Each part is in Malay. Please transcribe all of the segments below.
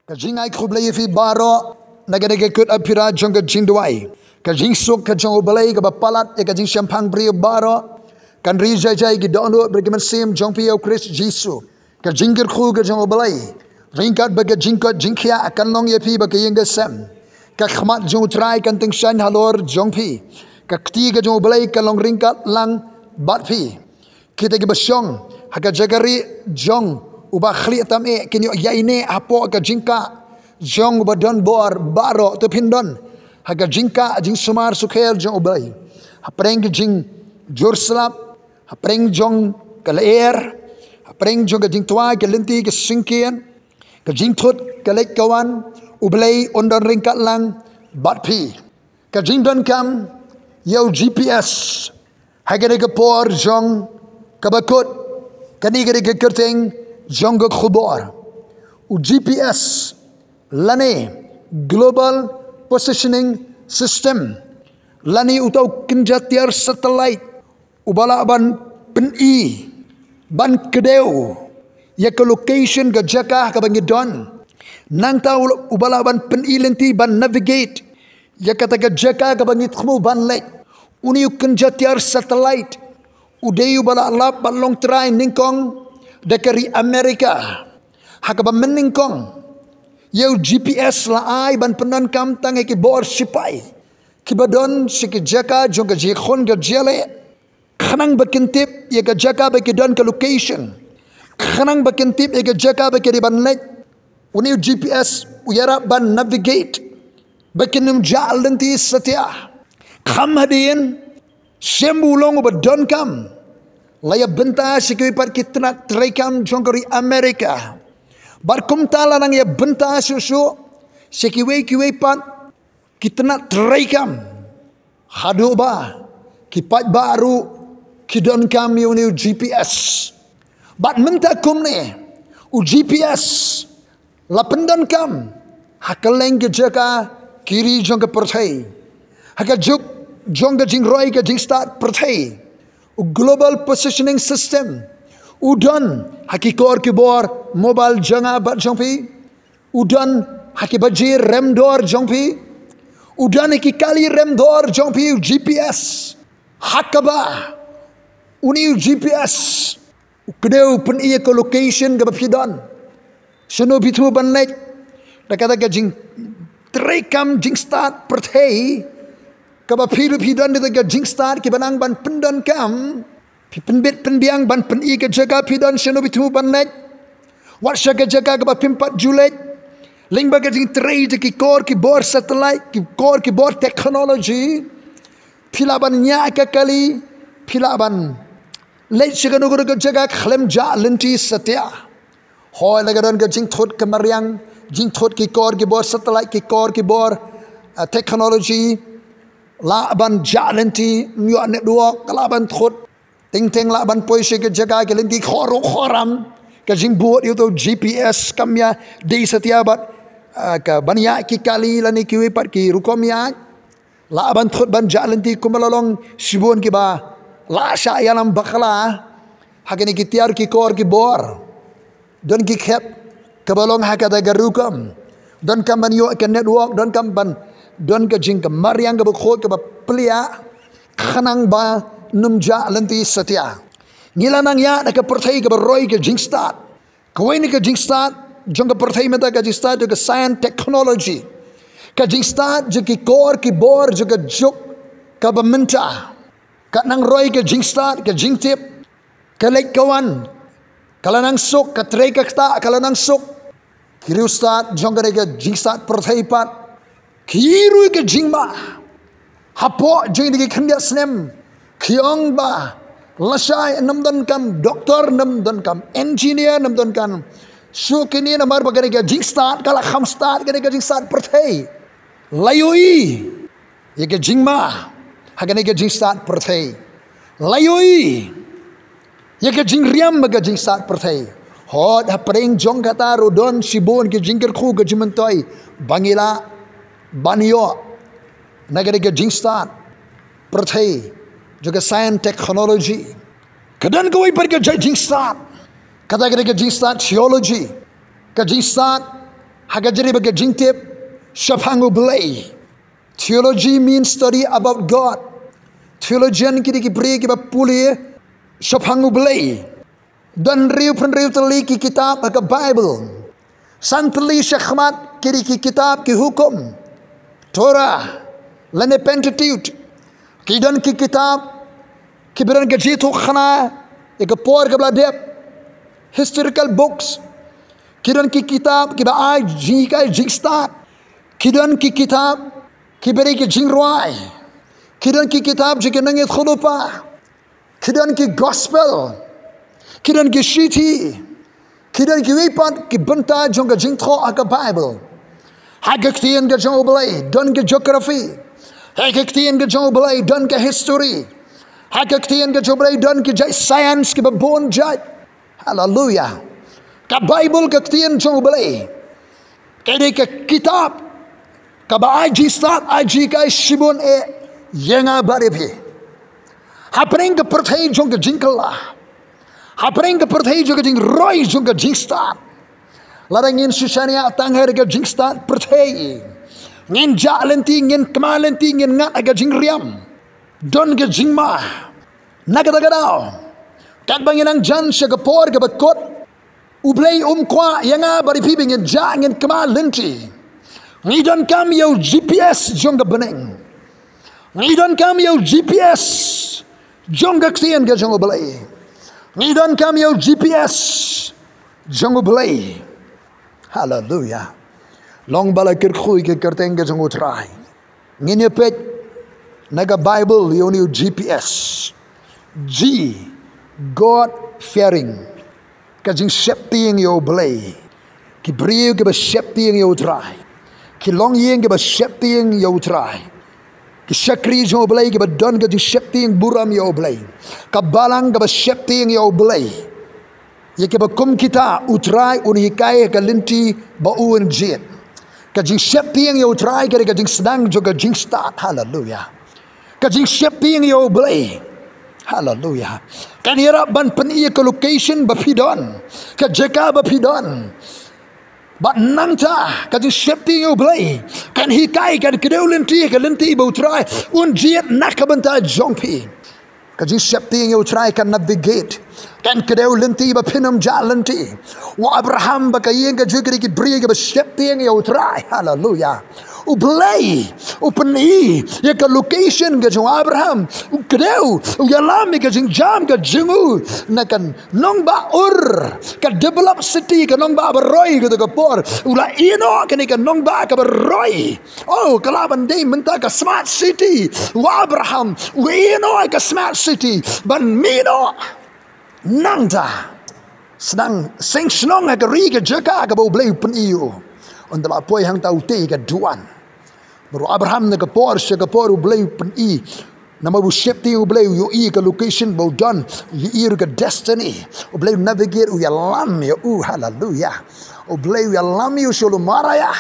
Kajing ai khublai fi baro nagade ke KUT-APPHIRA jong ke jing duai kajing sok ke jong obalai ke bapalat e kajing champang brio baro kan ri jai jai ki dono berkemen sim jong pio Chris Jisu kajing ker khu ke jong obalai ringkat bagi jingkot jingkhia akan long ye fi bagi yang sem ka khmat jong trai kan ting shan halor jong pi ka kti ke jong obalai kan long ringkat lang bat pi kita ke basyong haka jagari jong ubah khli tam e kinyo yaine apo ka jingka jong badon bor baro to pindon haga jingka jing sumar sukhel jong ubai apreng jing jurslap apreng jong kalaer apreng jong jing tua ke lenti ke singkian ke jing thut ke lek kawan ublai ondon ringkat lang batpi ke jing don kam yo GPS haga de por jong kabakut kani ke kerteng jong khubor u GPS lane global positioning system lani utau kinjatiar satellite ubala ban peni ban kedeu ya ke location ke jaka ke bangi don nang tau ubala ban peni lenti ban navigate ya kata ke jaka ke bangi khmu ban lek uni kinjatiar satellite udeu bala lap ban long try ningkong dekari Amerika hakaba meningkong yo GPS la ai ban penan kam tang ki bor sipai ki badon sik jaka jong ji khon ga jele khanang bakintip ye ga jaka ba ki don ka location khanang bakintip ye ga jaka ba ki ban lek uni GPS uyara ban navigate bakinum jalanti satya kham hadin shembulong ba don kam laya benta sikui par kitna trekam jongkari Amerika bar kumtala nang ya benta susu sikiwe pat kitna trekam hadu ba kipat baru kidon kam yuni GPS bat menta kumne u GPS la pendan kam hakaleng ke jaka kiri jongka perthai haka juk jongka jingroi ke jing start perthai global positioning system udon hakikor kibor mobile janga bat jongpi udon hakibaji rem dor jongpi udon kali rem dor jongpi GPS hakaba uni GPS kedeu pen iya ke location ke bapidon sono bitu banlek dakata ke jing trekam jing start perthei kaba piru pidon de ga jing start ki banang ban pendon kam pi penbit penbiang ban pen i ke jaga pidon sheno bitu ban net wat shaga jaga ga pimpat julet ling ba ga jing trade ki kor ki bor satellite ki kor ki bor technology pilaban nya ka kali pilaban let shaga no ga jaga khlem ja lenti satya hoy la ga don ga jing thot ka maryang jing thot ki kor ki bor satellite ki kor ki bor technology la ban jalenti myo ne duo kala ban thot ting ting la ban poise ke jaga ke lenti khoro khoram ke jing buat yo to GPS kamya de satia bat ka banya ki kali lani ki wepat ki rukomya la ban thot ban jalenti kumalalong sibon ki ba la sha yalam bakala hakene ki tiar ki kor ki bor don ki khep kabalong hakada garukom don kam ban yo ke network don kam ban don ka jing ka mariang ka khot ka plia khanang ba numja lenti satya nilanang ya na ka perthai ka roi ka jing start koi ni ka jing start jong ka perthai meta ka jing start ka science technology ka jing start je ki kor ki bor je ka juk ka bamenta ka nang roi ka jing start ka jing tip ka lek kawan kala nang sok ka trei ka sta kala nang sok kiru start jong ka jing start perthai pat kiru ke jingma hapo jing di khandia snem khiong ba lasai namdan kam doktor namdan kam engineer namdan kam so kini namar bagare ke jing start kala kham start ke jing start perthai layoi ye ke jingma hagane ke jing start perthai layoi ye ke jing riam ga jing start perthai hot hapreng jong kata rodon sibon ke jingker khu ke jimentoi bangila banyo nagare ke jing start perthai juga science technology kadan ko par ke jing start kata ke jing start theology ke jing start Hagajari baga jingtip shapangu belay. Theology means study about God. Theologian kiri ki beri ki bapuli shapangu belay. Dan riu teli ki kitab ke Bible. Santli syakhmat kiri ki kitab ki hukum. Torah. Lene Pentateuch. Kidan ki kitab. Kiberan ke jitu khana. Ika por ke bladep. Historical books. Kidan ki kitab ki ba ai jika jikstat. Kidan ki kitab ki beri ki jingruai. Kidan ki kitab jika nangit khulupa. Kidan ki gospel. Kidan ki shiti. Kidan ki wipat ki benta jong ka jingtho aka Bible. Hagaktian ka jong belai don ke geography. Hagaktian ka jong belai don ke history. Hagaktian ka jong belai don ke science ki babon jat. Hallelujah. Ka Bible kaktian jong belai. Kede ke kitab ka ba aji start aji ka shibon yenga baripi. Happening ke perthai jong ka jingkala. Happening ke perthai jong ka jing roy jong ka jing start. Larangin susania tangher ka jing start perthai. Ngin ja lenti ngin kema lenti ngin ngat aga jing riam. Don ka jing ma. Nagadagadaw. Kat banginang jan siya ka por ka bakot. Ublay kwa yanga baripi ngin ja ngin kema lenti. Ngidon kam yaw GPS jong ka beneng. Ngidon kam yaw GPS jong ka ksiyan ka jong ublay. Ngidon kam yaw GPS jong ublay. Hallelujah. Long bala kirkhui ke kerteng ka jong utray. Nginyepet naga Bible yoni GPS. G God fearing. Kajing septing yo ublay. Ki brio ke ba septing yo utray. Ki long yeng ke ba septing yo utray. Ki syakri jo belai ke badon ke septing buram yo belai. Ka balang ke septing yo belai. Ye ke bakum kita utrai unikai ke linti ba uan jet. Ka jing septing yo utrai ke jing sedang jo ke jing start. Hallelujah. Ka jing septing yo belai. Hallelujah. Kan ira ban pen iya ke location bapidon. Ka jeka bapidon. But nangta kajing septing yo belai kan hikai kan kedeu lenti bau try un jiat nak benta jongpi kajing septing yo try kan navigate kan kedeu lenti ba pinam ja lenti wa Abraham ba kayeng ka jugri ki bri ka septing yo try. Hallelujah. U belai u peni ya ka location ka jong Abraham u kedeu u yalam ka jing jam ka jingu nakan nong ba ur ka develop city ka nong ba roy ka por ula ino ka ni ka nong ba ka roy oh kalaban day menta ka smart city wa Abraham u ino ka smart city ban mino nangta sedang sing snong ka ri ka jaka ka bo blay pen iyo on da poi hang tau te ka duan. Baru Abraham na kapor siya kapor ublay pen i na mabu septi ublay yo i ka location bo don i ka destiny ublay navigate u yalam yo hallelujah ublay yalam yo solo maraya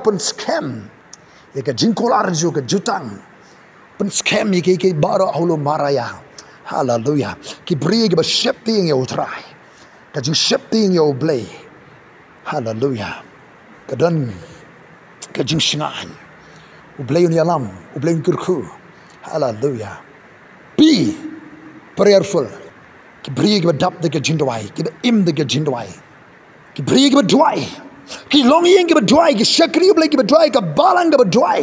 pen scam ya ka jingkolar jo ka jutang pen scam i ke baro holo maraya. Hallelujah. Ki bri ka septi yo try ka jing septi yo ublay. Hallelujah. Kadon kajing singan ublay ni alam ublay kurku. Hallelujah. Be prayerful ki bri ki dap de kajing dwai ki im de kajing dwai ki bri ki dwai ki long yeng ki dwai ki shakri ublay ki dwai ka balang ki dwai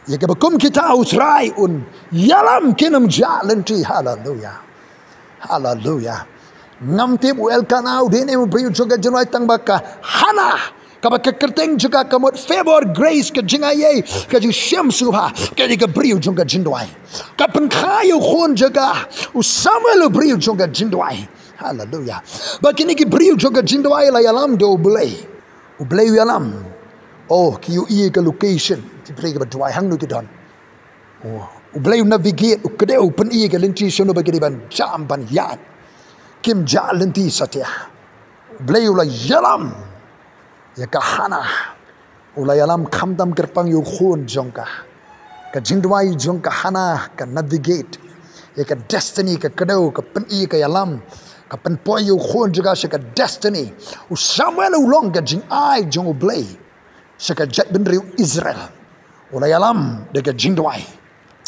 ya ki kum kita utrai un yalam kinam ja lenti. Hallelujah. Hallelujah. Ngam tip wel kanau dene bri juga jenai tang baka hana kaba kekerteng juga kamut favor grace ke jingaye ke jing syam subha ke di ke briu juga jindwai kapan kayu khon juga usamuel briu juga jindwai. Hallelujah. Bakini ki briu juga jindwai la yalam do ublay yalam oh ki yu i ke location ti bri ke dwai hang nu ki don oh ublay navigate ukde open i ke lenti sono bagiri ban jam ban yat kim ja lenti satya ublay la yalam ya kahana ulay alam kamdam kerpang yu khun jongka ka jindwai jongka hana ka navigate ya ka destiny ka kadau ka peni ka yalam kapan poy yu khon juga seka destiny u Samuel ulong ka jing ai jong blay seka jet ben riu Israel ulay alam de ka jing dwai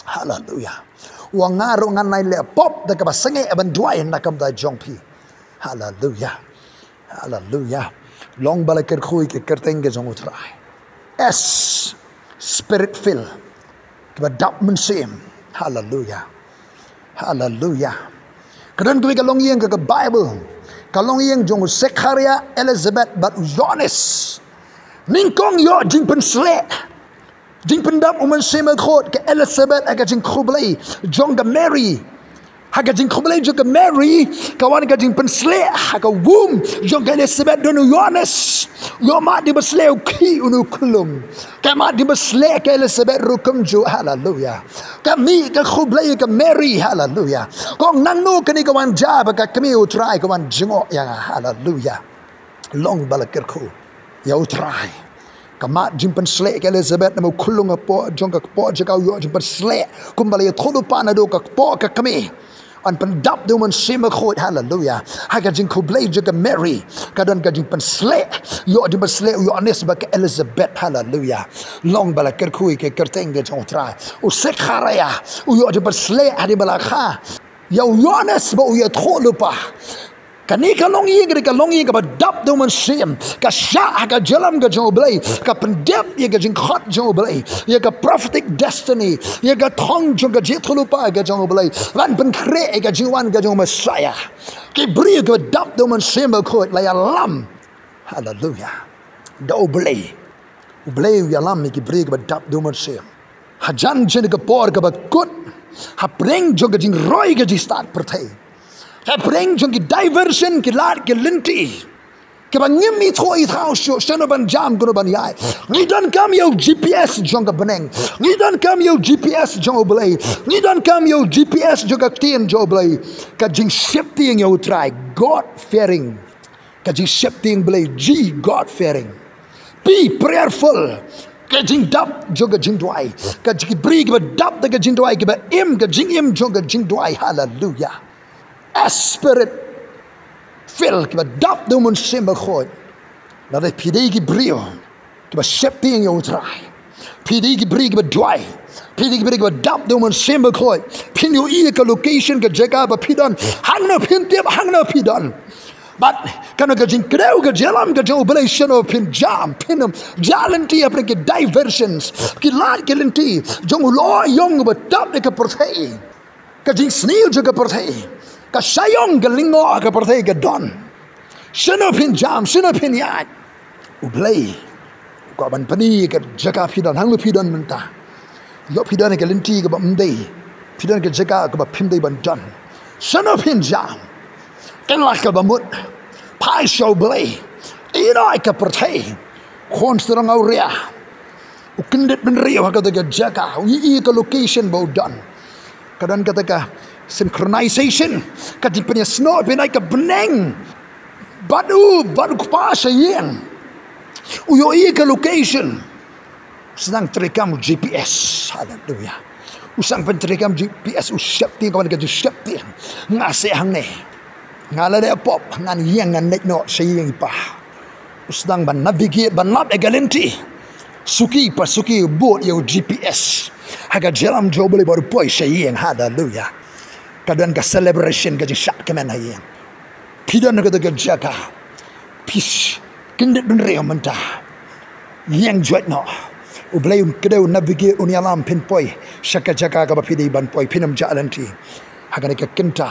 hallelujah wa ngaro ngan nai le pop de ka basenge ban dwai na kam da jong pi hallelujah hallelujah long balaker khui ke kerteng ke jong utrai s spirit fill ke dap men sim hallelujah hallelujah kadang tu kalong yang ke Bible kalong yang jong Zechariah Elizabeth but Jonas ningkong yo jing pen sle jing pen dap uman sema khot ke Elizabeth aga jing khublai jong ga Mary haga jing khublai jong ga Mary kawan ga jing pen sle haga womb jong ga Elizabeth donu Jonas yo ma di besleu ki unu kulum kama di besle ke Elizabeth rukum ju hallelujah kami ke khublai ke Mary hallelujah kong nang nu kani kawan jab ka kami utrai kawan jingo ya hallelujah long balakir khu ya utrai kama jimpen sle ke Elizabeth namu kulung po jong ka po jaka yo jimpen sle kumbali tholu pa na do ka po ka kami an pendap du man sima khot hallelujah haga jing khublai juga Mary kadon ka jing pen sle yo jing pen sle yo anes ba ke Elizabeth hallelujah long bala ker khui ke kerteng ge jong tra u Zechariah u yo jing pen sle adi bala kha yo Jonas ba u yo tholu pa kani ka long yi ka long yi ka ba dap du man sim ka sha ka jalam ka jong blai ka pendap ye ka jing khot jong blai ye ka prophetic destiny ye ka thong jong ka jethulu pa ka jong blai wan pen kre ka jiwan ka jong Messiah ki bri ka dap du man sim ko la ya lam hallelujah do blai ya lam ki bri ka dap du man sim hajan jen ka por ka ba kut ha preng jong ka jing roi ka ji start perthai bring jong ki diversion ki lat ki linti ke bang mi thoi thao sho shano ban jam gono ban yai ni don kam yo GPS jong ka beneng ni don kam yo GPS jong oblay ni don kam yo GPS jong ka tien jo oblay ka jing shifting yo try God fearing ka jing shifting blay G God fearing be prayerful ka jing dap jong ka jing dwai ka jing bri ka dap ka jing dwai ka im ka jing im jong ka jing dwai hallelujah a spirit fill kiba dap do mun simba khoi na de pidi ki brio kiba shepting yo trai pidi ki bri kiba dwai pidi ki bri kiba dap do mun simba khoi pin yo e ka location ka jaga ba pidon hang na pin tip hang na pidon but kana ka jing kreu ka jalam ka jo operation of pin jam pinum jalanti apne ke diversions ki lat ke lenti jong lo yong ba dap de ka porthai ka jing snil jo ka porthai ka sayong galingo ka perthai ka don sino pin jam sino pin yat ublay ko ban pani ka jaka pidon hang pidon menta yo pidon ka linti ka bamdei pidon ka jaka ka ba pimdei ban don sino pin jam kan la ka bamut pai show blay ino ka perthai konstrang auria ukindet ben rio ka ka jaka wi ka location bo don kadan kata ka synchronization kati punya snow pinai ke beneng badu kupa sayang uyo iya ke location sedang terekam GPS hallelujah usang penterekam GPS usyapti kawan ke usyapti ngasih hang ne ngala de pop ngan yang ngan nek no sayang pa sedang ban navigate ban lap egalenti suki boat yo GPS haga jalam jo boleh baru poi sayang hallelujah kadang ka celebration ka jishat kemen hayang pidan ka de jaka peace kindet ben reo menta yang joit no ublay kedau navigate un yalam pin poi shaka jaka ka pidi ban poi pinam jalanti hagane ka kinta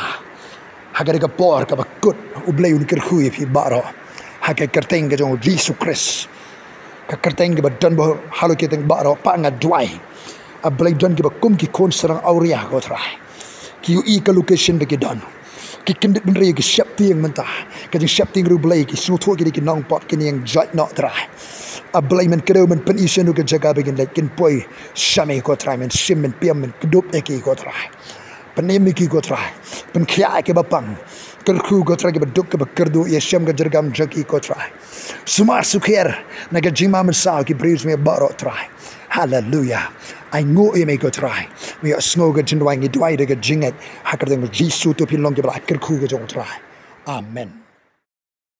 hagane ka por ka bakut ublay un kirkhui pi baro haga kerteng ka jong Jesus Christ ka kerteng ka dan bo halo keteng baro pa nga dwai ablay dan ka kum ki kon serang auria ko trai ki ui ka location de don ki kindet ben re ki shapti yang mentah ka jing shapti ru blay ki snu tho ki nong pot ki yang jot no try a blay men kero men pen isen ka jaga begin like kin poi shame ko try men sim men piam men kdup e ki ko try penem ki ko try pen khia ke bapang kerku ko try ke beduk ke bekerdu ye sham ka jergam jaki ko try sumar sukher na ka jima men sa ki breeze me baro try hallelujah ai ngo e me ko try me snow ga jindwang i dwai de ga jinget hakar de jisu to pilong ke ba ker khu ga jong try Amen.